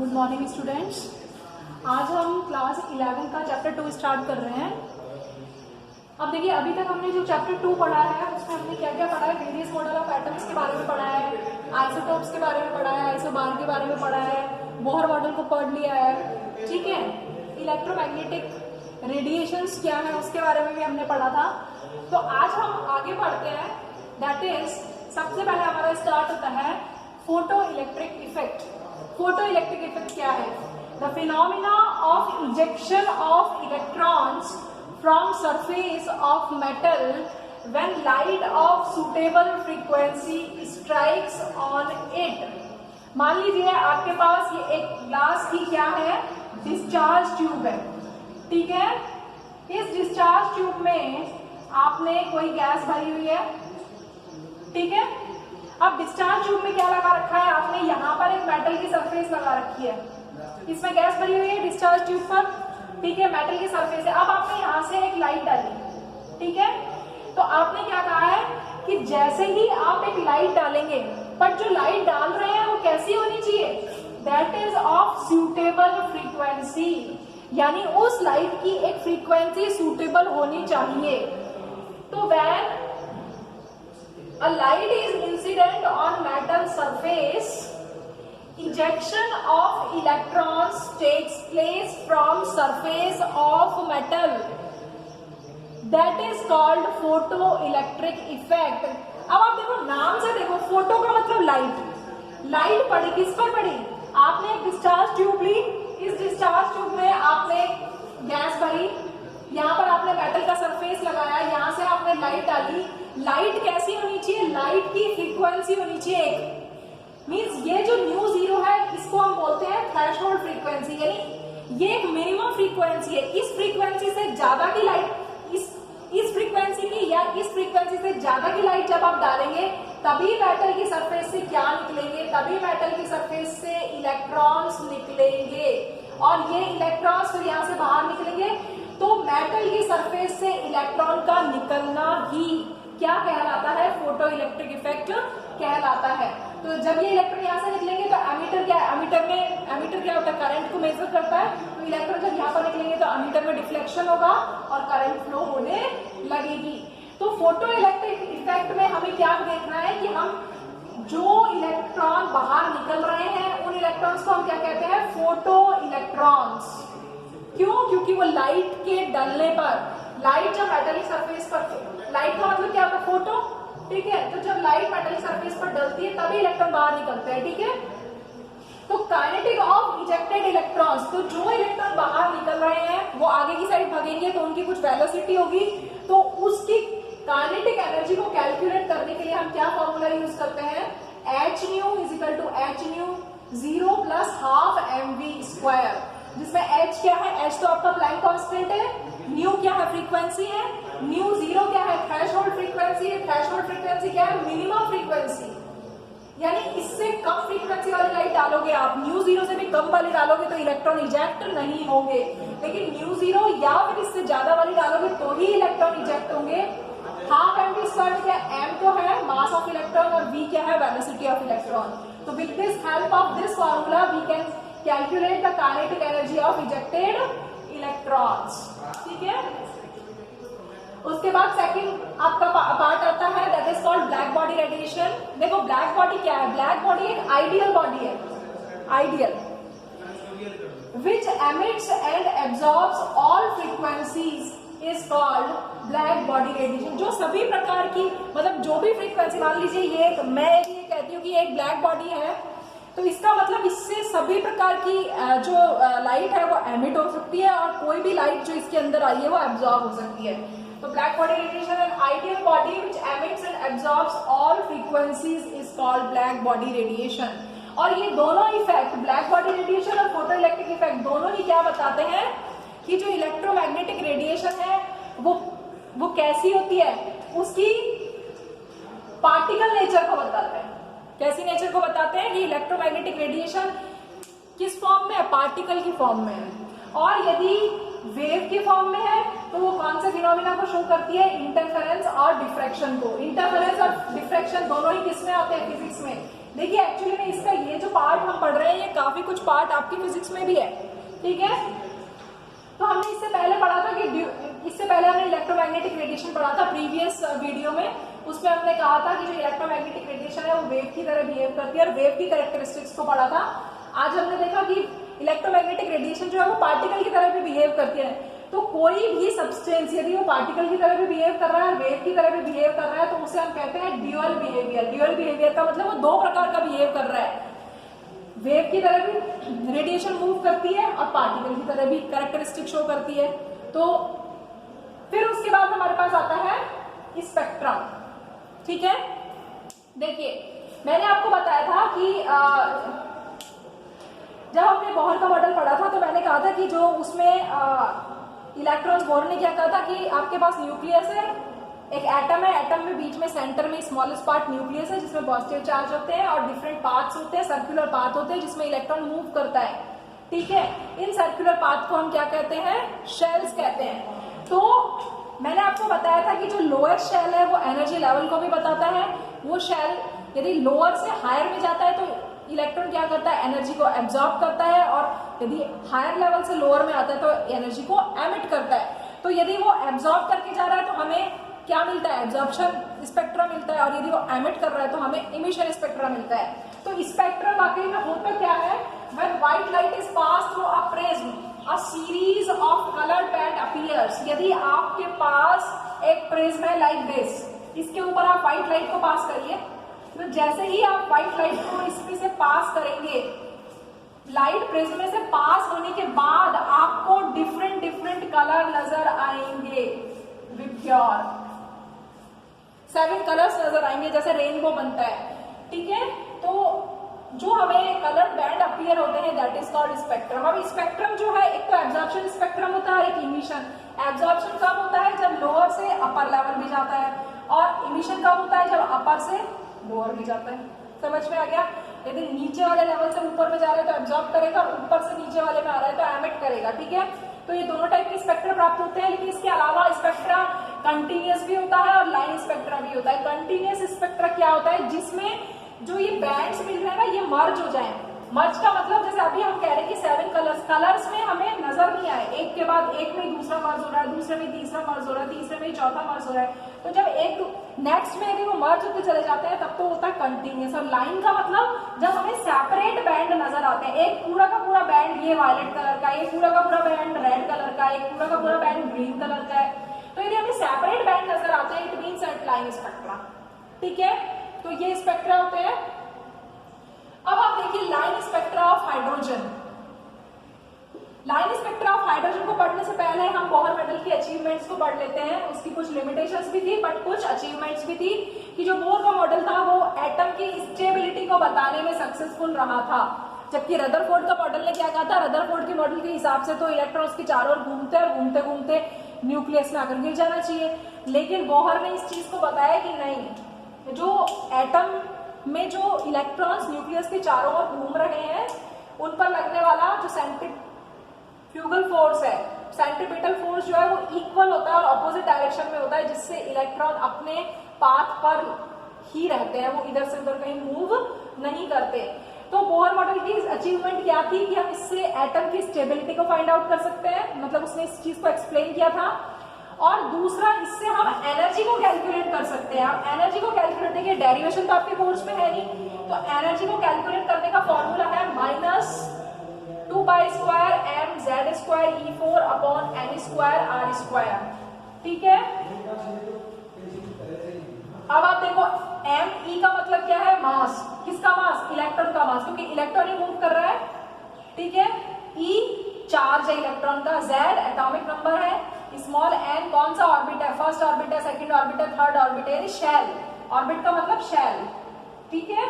Good morning students. आज हम class 11 का चैप्टर 2 स्टार्ट कर रहे हैं। अब देखिए, अभी तक हमने जो चैप्टर 2 पढ़ा है उसमें हमने क्या क्या पढ़ा है। वेरियस मॉडल ऑफ एटम्स के बारे में पढ़ा है, आइसोटोप्स के बारे में पढ़ा है, आइसोबार के बारे में पढ़ा है, बोहर मॉडल को पढ़ लिया है, ठीक है। इलेक्ट्रोमैग्नेटिक रेडिएशंस क्या है उसके बारे में भी हमने पढ़ा था। तो आज हम आगे बढ़ते हैं। दैट इज, सबसे पहले हमारा स्टार्ट होता है photo electric effect. Photo electric effect क्या है? The phenomena of ejection of electrons from surface of metal when light of suitable frequency strikes on it. मान लीजिए आपके पास ये एक ग्लास की क्या है, डिस्चार्ज ट्यूब है, ठीक है। इस डिस्चार्ज ट्यूब में आपने कोई गैस भरी हुई है, ठीक है। अब डिस्चार्ज ट्यूब में क्या लगा रखा है आपने? यहाँ पर एक मेटल की सरफेस लगा रखी है, इसमें गैस भरी हुई है डिस्चार्ज ट्यूब पर, ठीक है, मेटल की सरफेस है। अब आपने यहाँ से एक लाइट डाली, ठीक है। तो आपने क्या कहा है कि जैसे ही आप एक लाइट डालेंगे, पर जो लाइट डाल रहे हैं वो कैसी होनी चाहिए? That is of suitable frequency, यानी उस लाइट की एक फ्रीक्वेंसी सूटेबल होनी चाहिए। तो when a light is incident on metal surface, ejection of electrons takes place from surface of metal, that is called photoelectric effect। अब आप देखो, नाम से देखो, फोटो का मतलब लाइट। लाइट पड़ी किस पर पड़ी? आपने एक डिस्चार्ज ट्यूब ली, इस डिस्चार्ज ट्यूब में आपने गैस भरी, यहाँ पर आपने मेटल का सरफेस लगाया, यहाँ से आपने लाइट डाली। लाइट कैसी होनी चाहिए? लाइट की फ्रीक्वेंसी होनी चाहिए एक। मींस ये जो न्यू जीरो है इसको हम बोलते हैं थ्रेशोल्ड फ्रीक्वेंसी, यानी ये एक मिनिमम फ्रीक्वेंसी है। इस फ्रीक्वेंसी से ज्यादा की लाइट, इस फ्रीक्वेंसी की या इस फ्रीक्वेंसी से ज्यादा की लाइट जब आप डालेंगे तभी मेटल की सरफेस से क्या निकलेंगे? तभी मेटल की सरफेस से इलेक्ट्रॉन्स निकलेंगे, और ये इलेक्ट्रॉन्स फिर यहाँ से बाहर निकलेंगे। तो मेटल की सरफेस से इलेक्ट्रॉन का निकलना ही क्या कहलाता है? फोटो इलेक्ट्रिक इफेक्ट कहलाता है। तो जब ये इलेक्ट्रॉन यहाँ से निकलेंगे तो एमीटर क्या है? एमीटर क्या होता है? करंट को मेजर करता है। तो इलेक्ट्रॉन जब यहाँ पर निकलेंगे तो एमीटर में डिफ्लेक्शन होगा और करंट फ्लो होने लगेगी। तो फोटो इलेक्ट्रिक इफेक्ट में हमें क्या देखना है कि हम जो इलेक्ट्रॉन बाहर निकल रहे हैं उन इलेक्ट्रॉन्स को हम क्या कहते हैं? Photo electrons. क्यों? क्योंकि वो लाइट के डलने पर, लाइट जब मेटल सरफेस पर, लाइट का मतलब क्या होता है? फोटो, ठीक है। तो जब लाइट मेटल सरफेस पर डलती है तभी इलेक्ट्रॉन बाहर निकलते हैं, ठीक है। तो काइनेटिक ऑफ इजेक्टेड इलेक्ट्रॉन्स, तो जो इलेक्ट्रॉन बाहर निकल रहे हैं वो आगे की साइड भागेंगे तो उनकी कुछ वेलोसिटी होगी, तो उसकी काइनेटिक एनर्जी को कैलकुलेट करने के लिए हम क्या फॉर्मूला यूज करते हैं? H nu is equal to H nu 0 plus half mv², जिसमें h क्या है? h तो आपका प्लैंक कांस्टेंट है, न्यू क्या है? फ्रीक्वेंसी है, न्यू 0 क्या है? थ्रेशोल्ड फ्रीक्वेंसी है। थ्रेशोल्ड फ्रीक्वेंसी क्या है? मिनिमम फ्रीक्वेंसी, यानी इससे कम फ्रीक्वेंसी वाली लाइट डालोगे आप, न्यू 0 से भी कम वाली डालोगे तो इलेक्ट्रॉन इजेक्ट नहीं होंगे, लेकिन न्यू 0 या फिर इससे ज्यादा वाली डालोगे तो ही इलेक्ट्रॉन इजेक्ट होंगे। हाफ mv² क्या? m तो है मास ऑफ इलेक्ट्रॉन और v क्या है? Velocity of electron. तो with this help of this formula we can calculate the kinetic energy of ejected electrons, ठीक है। उसके बाद सेकंड आपका पार्ट आता है, that is called black body radiation. देखो, ब्लैक बॉडी क्या है? ब्लैक बॉडी एक आइडियल बॉडी है, ideal, which emits and absorbs all frequencies is called black body radiation. जो सभी प्रकार की, मतलब जो भी फ्रीक्वेंसी, मान लीजिए ये मैं ये कहती हूँ कि एक ब्लैक बॉडी है, तो इसका मतलब इससे सभी प्रकार की जो लाइट है वो एमिट हो सकती है और कोई भी लाइट जो इसके अंदर आई है वो एब्जॉर्ब हो सकती है। तो black body radiation, an ideal body which emits and absorbs all frequencies is called black body radiation. और ये दोनों इफेक्ट, ब्लैक बॉडी रेडिएशन और फोटो इलेक्ट्रिक इफेक्ट, दोनों ही क्या बताते हैं कि जो इलेक्ट्रोमैग्नेटिक रेडिएशन है वो कैसी होती है? उसकी पार्टिकल नेचर को बताते हैं। कैसी नेचर को बताते हैं? कि इलेक्ट्रोमैग्नेटिक रेडिएशन किस फॉर्म में है? पार्टिकल की फॉर्म में है। और यदि वेव के फॉर्म में है तो वो कौन से फिनोमिना को शो करती है? इंटरफेरेंस और डिफ्रैक्शन को। इंटरफेरेंस और डिफ्रैक्शन दोनों ही किसमें आते हैं? फिजिक्स में। देखिए एक्चुअली में इसका ये जो पार्ट हम हम पढ़ रहे हैं ये काफी कुछ पार्ट आपकी फिजिक्स में भी है, ठीक है। तो हमने इससे पहले पढ़ा था कि इससे पहले हमने इलेक्ट्रोमैग्नेटिक रेडिएशन पढ़ा था प्रीवियस वीडियो में। उसमें हमने कहा था कि जो इलेक्ट्रोमैग्नेटिक रेडिएशन है वो वेव की तरह बिहेव करती है और वेव की कैरेक्टरिस्टिक्स को पढ़ा था। आज हमने देखा कि इलेक्ट्रोमैग्नेटिक रेडिएशन जो है वो पार्टिकल की तरह भी बिहेव करती है। तो कोई भी सब्सटेंस यदि वो पार्टिकल की तरह भी बिहेव कर रहा है और वेव की तरह भी बिहेव कर रहा है तो उसे हम कहते हैं ड्यूअल बिहेवियर। ड्यूअल बिहेवियर का मतलब वो दो प्रकार का बिहेव कर रहा है, वेव की तरह भी रेडिएशन मूव करती है और पार्टिकल की तरह भी कैरेक्टरिस्टिक शो करती है। तो फिर उसके बाद हमारे पास आता है स्पेक्ट्रम, ठीक है। देखिए मैंने आपको बताया था कि जब हमने बोहर का मॉडल पढ़ा था तो मैंने कहा था कि जो उसमें इलेक्ट्रॉन्स, बोहर ने क्या कहा था कि आपके पास न्यूक्लियस है, एक एटम है, एटम में बीच में सेंटर में स्मॉलेस्ट पार्ट न्यूक्लियस है जिसमें पॉजिटिव चार्ज होते हैं और डिफरेंट पाथ्स होते हैं, सर्कुलर पाथ होते हैं जिसमें इलेक्ट्रॉन मूव करता है, ठीक है। इन सर्कुलर पाथ को हम क्या कहते हैं, शेल्स कहते हैं। तो मैंने आपको बताया था कि जो लोअर शेल है वो एनर्जी लेवल को भी बताता है। वो शेल यदि लोअर से हायर में जाता है तो इलेक्ट्रॉन क्या करता है, एनर्जी को एब्जॉर्ब करता है, और यदि हायर लेवल से लोअर में आता है तो एनर्जी को एमिट करता है। तो यदि वो एब्जॉर्ब करके जा रहा है तो हमें क्या मिलता है, एब्जॉर्प्शन स्पेक्ट्रम मिलता है, और यदि वो एमिट कर रहा है तो हमें इमिशन स्पेक्ट्रम मिलता है। तो स्पेक्ट्रम वाकई में होता क्या है, when white light is pass through a prism a series of coloured band appears. यदि आपके पास एक प्रिज्म है लाइक दिस, इसके ऊपर आप व्हाइट लाइट को पास करिए, तो जैसे ही आप व्हाइट लाइट को इसमें से पास करेंगे, लाइट प्रिज्म में से पास होने के बाद आपको डिफरेंट डिफरेंट कलर नजर आएंगे विथ योर 7 कलर्स नजर आएंगे, जैसे रेनबो बनता है, ठीक है। तो जो हमें कलर बैंड अपीयर होते हैं दैट इज कॉल्ड स्पेक्ट्रम। अब स्पेक्ट्रम जो है एक तो एब्जॉर्प्शन स्पेक्ट्रम होता है, एक इमिशन। एब्जॉर्प्शन कब होता है, जब लोअर से अपर लेवल भी जाता है, और इमिशन कब होता है, जब अपर से लोअर भी जाता है। समझ में आ गया। यदि नीचे वाले लेवल से ऊपर में जा रहा है तो एब्जॉर्ब करेगा, ऊपर से नीचे वाले में आ रहा है तो एमिट करेगा, ठीक है। तो ये दोनों टाइप के स्पेक्ट्रा प्राप्त होते हैं, लेकिन इसके अलावा स्पेक्ट्रा कंटिन्यूअस भी होता है और लाइन स्पेक्ट्रा भी होता है। कंटिन्यूअस स्पेक्ट्रा क्या होता है, जिसमें जो ये बैंड्स मिल रहे हैं ना ये मर्ज हो जाए। मर्ज का मतलब जैसे अभी हम कह रहे हैं कि 7 कलर्स में हमें नजर नहीं आए, एक के बाद एक में दूसरा मर्ज हो रहा है, दूसरे में तीसरा मर्ज हो रहा है, तीसरे में चौथा मर्ज हो रहा है। तो जब एक नेक्स्ट में यदि वो मर्ज होते चले जाते हैं तब तो होता है कंटिन्यूअस। और लाइन का मतलब जब हमें सेपरेट बैंड नजर आते हैं, एक पूरा का पूरा बैंड ये वायलेट कलर का, एक पूरा का पूरा बैंड रेड कलर का, एक पूरा का पूरा बैंड ग्रीन कलर का है, तो यदि हमें सेपरेट बैंड नजर आते हैं it means at line spectra, ठीक है। तो ये स्पेक्ट्रा होते हैं। अब आप देखिए line spectra of hydrogen. Line spectra of hydrogen को पढ़ने से पहले हम बोहर मेडल की अचीवमेंट्स को पढ़ लेते हैं। उसकी कुछ लिमिटेशंस भी थी बट कुछ अचीवमेंट्स भी थी कि जो बोहर का मॉडल था वो एटम की स्टेबिलिटी को बताने में सक्सेसफुल रहा था, जबकि रदरफोर्ड का मॉडल ने क्या कहा था, रदरफोर्ड के मॉडल के हिसाब से तो इलेक्ट्रॉन्स के चारों ओर घूमते और घूमते घूमते न्यूक्लियस में आकर गिर जाना चाहिए। लेकिन बोहर ने इस चीज को बताया कि नहीं, जो एटम में जो इलेक्ट्रॉन्स न्यूक्लियस के चारों ओर घूम रहे हैं उन पर लगने वाला जो सेंट्रीफ्यूगल फोर्स है, सेंट्रीपिटल फोर्स जो है वो इक्वल होता है और ऑपोजिट डायरेक्शन में होता है, जिससे इलेक्ट्रॉन अपने पाथ पर ही रहते हैं, वो इधर से उधर कहीं मूव नहीं करते। तो बोहर मॉडल की अचीवमेंट क्या थी कि हम इससे एटम की स्टेबिलिटी को फाइंड आउट कर सकते हैं, मतलब उसने इस चीज को एक्सप्लेन किया था। और दूसरा, इससे हम एनर्जी को कैलकुलेट कर सकते हैं। आप एनर्जी को कैलकुलेट, देखिए डेरिवेशन तो आपके कोर्स में है नहीं, तो एनर्जी को कैलकुलेट करने का फॉर्मूला है -2π²mz²e4/n²r², ठीक है। अब आप देखो m का मतलब क्या है, मास। किसका मास, इलेक्ट्रॉन का मास, क्योंकि इलेक्ट्रॉन ही मूव कर रहा है, ठीक है। e चार्ज है इलेक्ट्रॉन का, z एटॉमिक नंबर है, स्मॉल n कौन सा ऑर्बिट है, फर्स्ट ऑर्बिट है, सेकंड ऑर्बिट है, थर्ड ऑर्बिट है, यानी शेल। ऑर्बिट का मतलब शेल, ठीक है।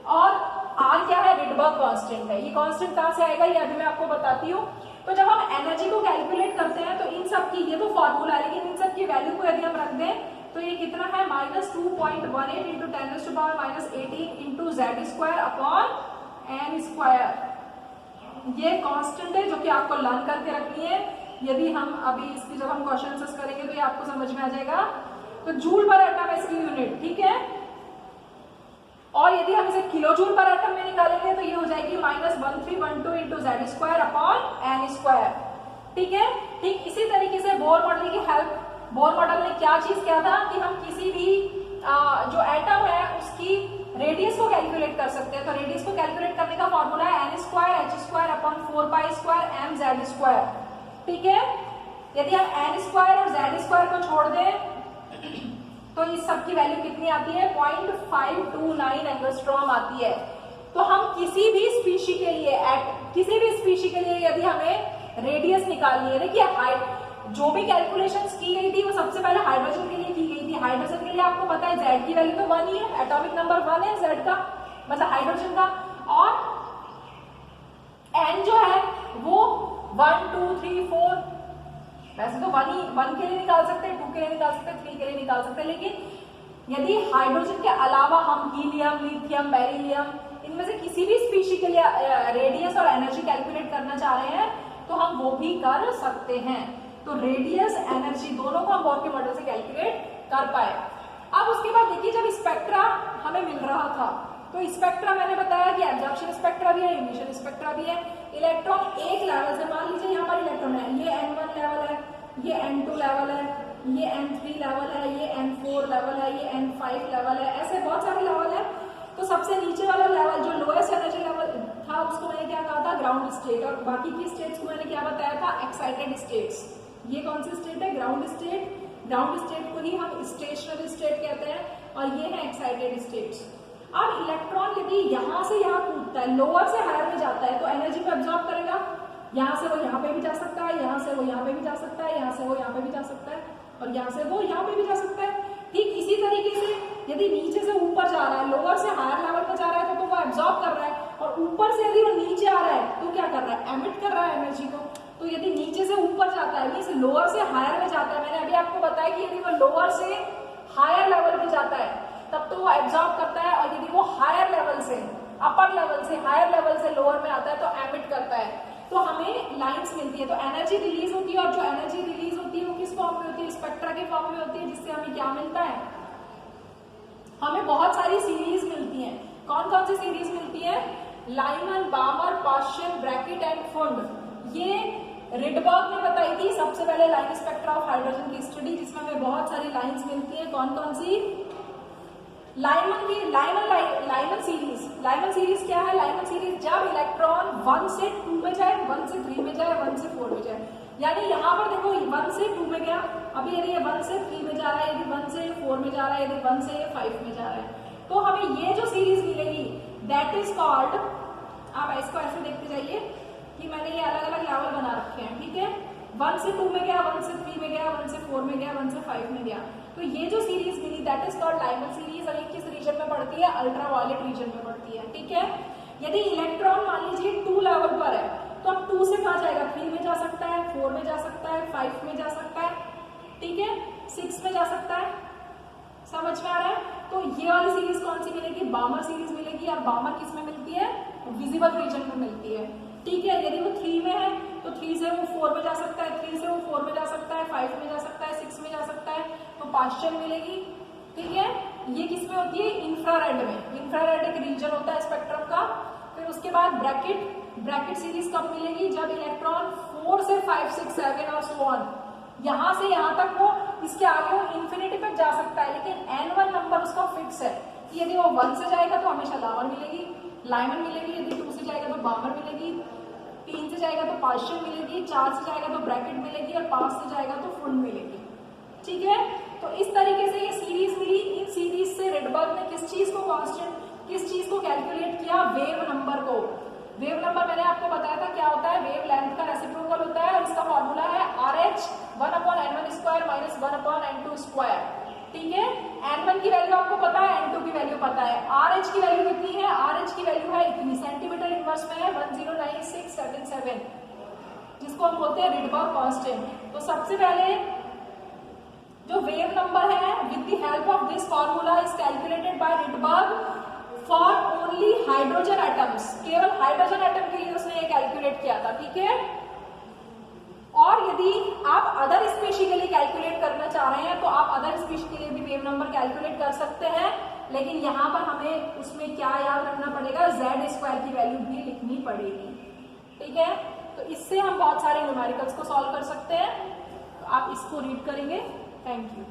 और r क्या है, रिडबर्ग कांस्टेंट है। ये कांस्टेंट कहां से आएगा, ये अभी मैं आपको बताती हूँ। तो जब हम एनर्जी को कैलकुलेट करते हैं तो इन सब की, ये तो फॉर्मूला है, लेकिन इन सब की वैल्यू को यदि हम रख दें तो ये कितना है, -2.18 × 10⁻18 × z²/n²। ये कांस्टेंट है जो कि आपको लर्न करके रखनी है। यदि हम अभी इसकी जब हम क्वेश्चन आंसर्स करेंगे तो ये आपको समझ में आ जाएगा। तो जूल पर एटम है इसकी यूनिट, ठीक है। और यदि हम इसे किलो जूल पर एटम में निकालेंगे तो ये हो जाएगी -1312 into Z square upon N square. ठीक है, ठीक इसी तरीके से बोर मॉडल की हेल्प, बोर मॉडल ने क्या चीज किया था कि हम किसी भी जो एटम है उसकी रेडियस को कैलकुलेट कर सकते हैं। तो रेडियस को कैलकुलेट करने का फॉर्मूला है N square H square upon 4 square M Z square. ठीक है, यदि हम एन स्क्वायर और जेड स्क्वायर को छोड़ दें तो इस सब की वैल्यू कितनी आती है 0.529 एंगस्ट्रॉम आती है। तो हम किसी भी स्पीशी के लिए यदि हमें रेडियस निकालनी है, देखिए जो भी कैलकुलेशंस की गई थी वो सबसे पहले हाइड्रोजन के लिए की गई थी। हाइड्रोजन के लिए आपको पता है जेड की वैल्यू तो 1 ही है, एटॉमिक नंबर 1 है जेड का, मतलब हाइड्रोजन का, और एन जो है वो 1 2 3 4, वैसे तो 1 के लिए निकाल सकते हैं, 2 के लिए निकाल सकते हैं, 3 के लिए निकाल सकते हैं, लेकिन यदि हाइड्रोजन के अलावा हम हीलियम, लिथियम, बेरिलियम इनमें से किसी भी स्पीशी के लिए रेडियस और एनर्जी कैलकुलेट करना चाह रहे हैं तो हम वो भी कर सकते हैं। तो रेडियस एनर्जी दोनों को हम बोर के मॉडल से कैलकुलेट कर पाए। अब उसके बाद देखिए जब स्पेक्ट्रा हमें मिल रहा था तो स्पेक्ट्रा मैंने बताया कि एब्जॉर्प्शन स्पेक्ट्रा भी है, इमिशन स्पेक्ट्रा भी है। इलेक्ट्रॉन एक लेवल से, मान लीजिए यहाँ पर इलेक्ट्रॉन है, ये n1 लेवल है, ये n2 लेवल है, ये n3 लेवल है, ये n4 लेवल है, ये n5 लेवल है, ऐसे बहुत सारे लेवल है। तो सबसे नीचे वाला लेवल जो लोएस्ट एनर्जी लेवल था उसको मैंने क्या कहा था ग्राउंड स्टेट, और बाकी की स्टेट्स को मैंने क्या बताया था एक्साइटेड स्टेट्स। ये कौन सी स्टेट है ग्राउंड स्टेट, ग्राउंड स्टेट को ही हम स्टेशनरी स्टेट कहते हैं, और ये है एक्साइटेड स्टेट्स। अब इलेक्ट्रॉन यदि यहाँ से यहाँ कूदता है, लोअर से हायर में जाता है, तो एनर्जी को एब्जॉर्ब करेगा, यहाँ से वो यहाँ पे भी जा सकता है, यहाँ से वो यहाँ पे भी जा सकता है, यहाँ से वो यहाँ पे भी जा सकता है, और यहाँ से वो यहाँ पे भी जा सकता है। ठीक इसी तरीके से यदि नीचे से ऊपर जा रहा है, लोअर से हायर लेवल पर जा रहा है तो वो एब्जॉर्ब कर रहा है, और ऊपर से यदि वो नीचे आ रहा है तो क्या कर रहा है एमिट कर रहा है एनर्जी को। तो यदि नीचे से ऊपर जाता है मीन्स लोअर से हायर में जाता है, मैंने अभी आपको बताया कि यदि वो लोअर से हायर लेवल में जाता है तब तो वो एब्जॉर्ब करता है, और यदि वो हायर लेवल से अपर लेवल से हायर लेवल से लोअर में आता है तो एमिट करता है। तो हमें लाइंस मिलती है, तो एनर्जी रिलीज होती है, और जो एनर्जी रिलीज होती है वो किस फॉर्म में होती है स्पेक्ट्रा के फॉर्म में होती है, जिससे हमें क्या मिलता है हमें बहुत सारी सीरीज मिलती हैं। कौन कौन सी सीरीज मिलती है Lyman, Balmer, Paschen, Brackett and Pfund. ये रिडबर्ग ने बताई थी सबसे पहले लाइन स्पेक्ट्रा ऑफ हाइड्रोजन की स्टडी, जिसमें हमें बहुत सारी लाइंस मिलती हैं। कौन कौन सी लाइमन की लाइमन सीरीज क्या है लाइमन सीरीज जब इलेक्ट्रॉन 1 से 2 में जाए, 1 से 3 में जाए, 1 से 4 में जाए, यानी यहाँ पर देखो 1 से 2 में गया, अभी यदि ये 1 से 3 में जा रहा है, यदि 1 से 4 में जा रहा है, यदि 1 से 5 में जा रहा है, तो हमें ये जो सीरीज मिलेगी दैट इज कॉल्ड, आप इसको ऐसे देखते जाइए कि मैंने ये अलग अलग लेवल बना रखे हैं। ठीक है, 1 से 2 में गया, 1 से 3 में गया, 1 से 4 में गया, 1 से 5 में गया, तो ये जो सीरीज मिली that is called Lyman series, और ये किस रीजन में पड़ती है अल्ट्रावायलेट रीजन में पड़ती है। ठीक है, यदि इलेक्ट्रॉन मान लीजिए 2 लेवल पर है तो अब 2 से कहाँ जाएगा 3 में जा सकता है, 4 में जा सकता है, 5 में जा सकता है, ठीक है 6 में जा सकता है, समझ में आ रहा है। तो ये वाली सीरीज कौन सी मिलेगी बामर सीरीज मिलेगी, और बामर किस में मिलती है विजिबल रीजन में मिलती है। ठीक है, यदि वो 3 में है तो 3 से वो 4 में जा सकता है, 3 से वो 4 में जा सकता है, 5 में जा सकता है, 6 में जा सकता है, तो पास्चन मिलेगी। ठीक है, ये किस में होती है इंफ्रारेड में, इंफ्रारेड एक रीजन होता है स्पेक्ट्रम का। फिर उसके बाद ब्रैकेट सीरीज कब मिलेगी जब इलेक्ट्रॉन 4 से 5 6 7 और सो ऑन, यहाँ से यहाँ तक वो इसके आगे वो इंफिनिटी तक जा सकता है, लेकिन n1 नंबर उसका फिक्स है कि यदि वो 1 से जाएगा तो हमेशा लाइमन मिलेगी, यदि 2 से जाएगा तो बामर मिलेगी, 3 से जाएगा तो पास्चन मिलेगी, 4 से जाएगा तो ब्रैकेट मिलेगी, और 5 से जाएगा तो फुंड मिलेगी। ठीक है, तो इस तरीके से ये सीरीज मिली। इन सीरीज से रिडबर्ग ने किस चीज को कैलकुलेट किया वेव नंबर को। वेव नंबर मैंने आपको बताया था क्या होता है, वेव लेंथ का रेसिप्रोकल होता है, और इसका फॉर्मूला है RH 1/n1 square minus 1/n2 square. ठीक है, n1 की वैल्यू आपको पता है, n2 की वैल्यू पता है, RH की वैल्यू कितनी है, RH की वैल्यू है इतनी, सेंटीमीटर इनवर्स में है 109677, जिसको हम बोलते हैं रिडबर्ग कांस्टेंट। तो सबसे पहले जो वेव नंबर है with the help of this formula is calculated by Rydberg for only hydrogen atoms, केवल हाइड्रोजन एटम के लिए उसने ये कैलकुलेट किया था। ठीक है, और यदि आप अदर स्पीशीज के लिए कैलकुलेट करना चाह रहे हैं तो आप अदर स्पीशीज के लिए भी वेव नंबर कैलकुलेट कर सकते हैं, लेकिन यहाँ पर हमें उसमें क्या याद रखना पड़ेगा, z² की वैल्यू भी लिखनी पड़ेगी। ठीक है, तो इससे हम बहुत सारे न्यूमेरिकल्स को सॉल्व कर सकते हैं। तो आप इसको रीड करेंगे। Thank you.